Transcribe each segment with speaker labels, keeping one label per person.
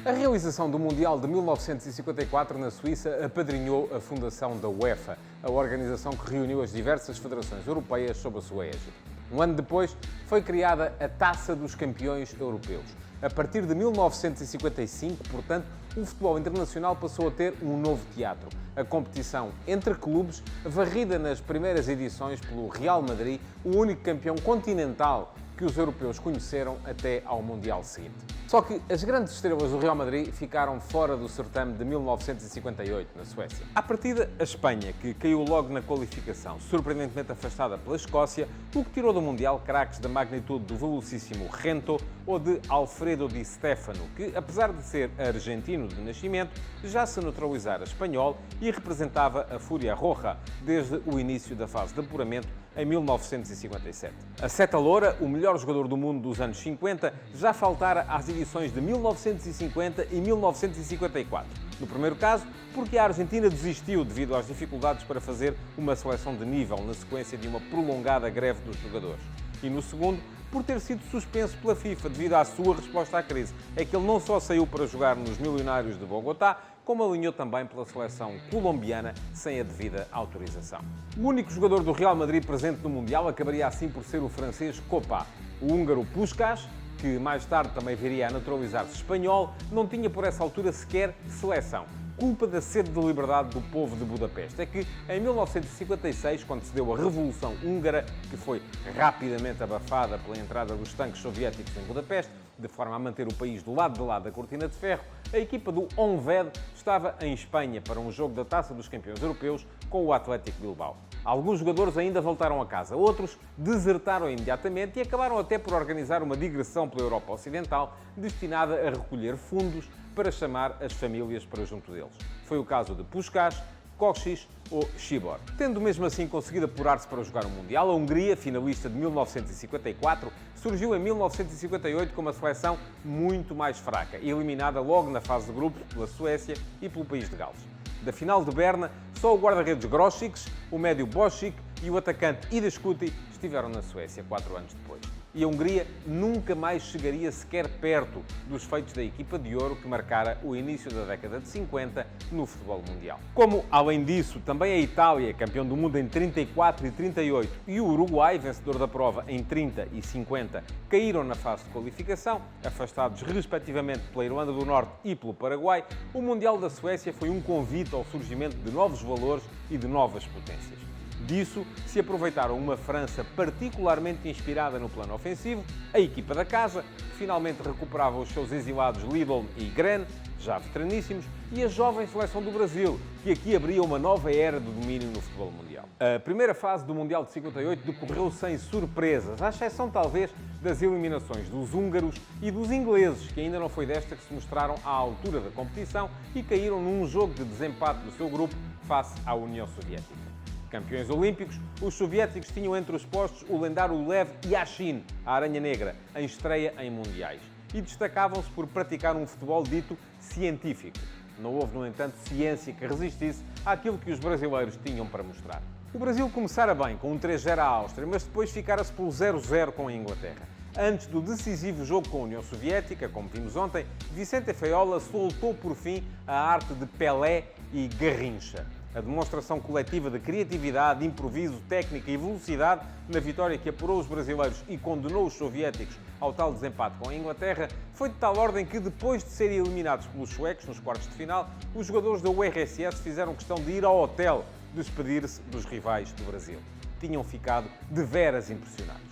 Speaker 1: A realização do Mundial de 1954 na Suíça apadrinhou a fundação da UEFA, a organização que reuniu as diversas federações europeias sob a sua égide. Um ano depois, foi criada a Taça dos Campeões Europeus. A partir de 1955, portanto, o futebol internacional passou a ter um novo teatro. A competição entre clubes, varrida nas primeiras edições pelo Real Madrid, o único campeão continental que os europeus conheceram até ao Mundial seguinte. Só que as grandes estrelas do Real Madrid ficaram fora do certame de 1958, na Suécia. À partida, a Espanha, que caiu logo na qualificação, surpreendentemente afastada pela Escócia, o que tirou do Mundial craques da magnitude do velocíssimo Rento ou de Alfredo Di Stéfano, que, apesar de ser argentino de nascimento, já se naturalizara espanhol e representava a Fúria Roja desde o início da fase de apuramento em 1957. A Seta Loura, o melhor jogador do mundo dos anos 50, já faltara às edições de 1950 e 1954. No primeiro caso, porque a Argentina desistiu devido às dificuldades para fazer uma seleção de nível na sequência de uma prolongada greve dos jogadores. E no segundo, por ter sido suspenso pela FIFA devido à sua resposta à crise. É que ele não só saiu para jogar nos Milionários de Bogotá, como alinhou também pela seleção colombiana sem a devida autorização. O único jogador do Real Madrid presente no Mundial acabaria assim por ser o francês Copa. O húngaro Puskás, que mais tarde também viria a naturalizar-se espanhol, não tinha por essa altura sequer seleção. Culpa da sede de liberdade do povo de Budapeste é que, em 1956, quando se deu a Revolução Húngara, que foi rapidamente abafada pela entrada dos tanques soviéticos em Budapeste, de forma a manter o país do lado de lá da cortina de ferro, a equipa do Honvéd estava em Espanha para um jogo da Taça dos Campeões Europeus com o Athletic Bilbao. Alguns jogadores ainda voltaram a casa, outros desertaram imediatamente e acabaram até por organizar uma digressão pela Europa Ocidental destinada a recolher fundos para chamar as famílias para junto deles. Foi o caso de Puskás, Kocsis ou Sibor. Tendo mesmo assim conseguido apurar-se para jogar o Mundial, a Hungria, finalista de 1954, surgiu em 1958 com uma seleção muito mais fraca, eliminada logo na fase de grupos pela Suécia e pelo país de Gales. Da final de Berna, só o guarda-redes Grosics, o médio Bosic e o atacante Ida Scuti estiveram na Suécia 4 anos depois. E a Hungria nunca mais chegaria sequer perto dos feitos da equipa de ouro que marcara o início da década de 50 no futebol mundial. Como, além disso, também a Itália, campeão do mundo em 34 e 38, e o Uruguai, vencedor da prova em 30 e 50, caíram na fase de qualificação, afastados respectivamente pela Irlanda do Norte e pelo Paraguai, o Mundial da Suécia foi um convite ao surgimento de novos valores e de novas potências. Disso se aproveitaram uma França particularmente inspirada no plano ofensivo, a equipa da casa, que finalmente recuperava os seus exilados Lidl e Gren, já veteraníssimos, e a jovem seleção do Brasil, que aqui abria uma nova era de domínio no futebol mundial. A primeira fase do Mundial de 58 decorreu sem surpresas, à exceção talvez das eliminações dos húngaros e dos ingleses, que ainda não foi desta que se mostraram à altura da competição e caíram num jogo de desempate do seu grupo face à União Soviética. Campeões olímpicos, os soviéticos tinham entre os postos o lendário Lev Yashin, a Aranha Negra, em estreia em mundiais. E destacavam-se por praticar um futebol dito científico. Não houve, no entanto, ciência que resistisse àquilo que os brasileiros tinham para mostrar. O Brasil começara bem com um 3-0 à Áustria, mas depois ficara-se pelo 0-0 com a Inglaterra. Antes do decisivo jogo com a União Soviética, como vimos ontem, Vicente Feola soltou por fim a arte de Pelé e Garrincha. A demonstração coletiva de criatividade, improviso, técnica e velocidade na vitória que apurou os brasileiros e condenou os soviéticos ao tal desempate com a Inglaterra foi de tal ordem que, depois de serem eliminados pelos suecos nos quartos de final, os jogadores da URSS fizeram questão de ir ao hotel despedir-se dos rivais do Brasil. Tinham ficado deveras impressionados.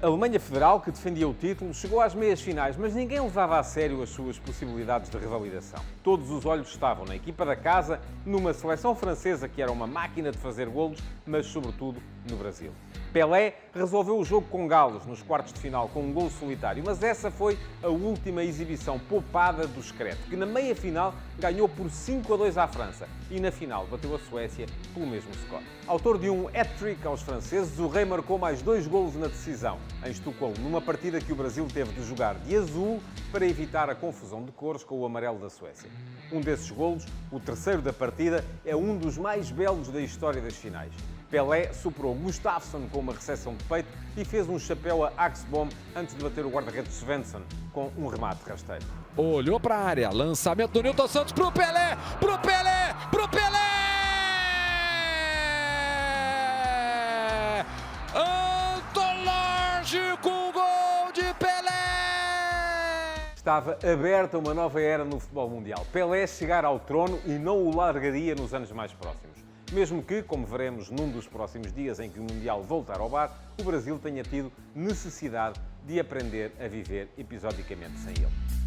Speaker 1: A Alemanha Federal, que defendia o título, chegou às meias finais, mas ninguém levava a sério as suas possibilidades de revalidação. Todos os olhos estavam na equipa da casa, numa seleção francesa que era uma máquina de fazer golos, mas sobretudo no Brasil. Pelé resolveu o jogo com Gales nos quartos de final com um golo solitário, mas essa foi a última exibição poupada do secreto, que na meia-final ganhou por 5-2 à França e na final bateu a Suécia pelo mesmo score. Autor de um hat-trick aos franceses, o rei marcou mais 2 golos na decisão, em Estocolmo, numa partida que o Brasil teve de jogar de azul para evitar a confusão de cores com o amarelo da Suécia. Um desses golos, o terceiro da partida, é um dos mais belos da história das finais. Pelé superou Gustafsson com uma recepção de peito e fez um chapéu a Axbom antes de bater o guarda-redes Svensson com um remate rasteiro.
Speaker 2: Olhou para a área, lançamento do Nilton Santos pro Pelé, pro Pelé, pro Pelé! Antológico gol de Pelé!
Speaker 1: Estava aberta uma nova era no futebol mundial. Pelé chegar ao trono e não o largaria nos anos mais próximos. Mesmo que, como veremos num dos próximos dias em que o Mundial voltar ao bar, o Brasil tenha tido necessidade de aprender a viver episodicamente sem ele.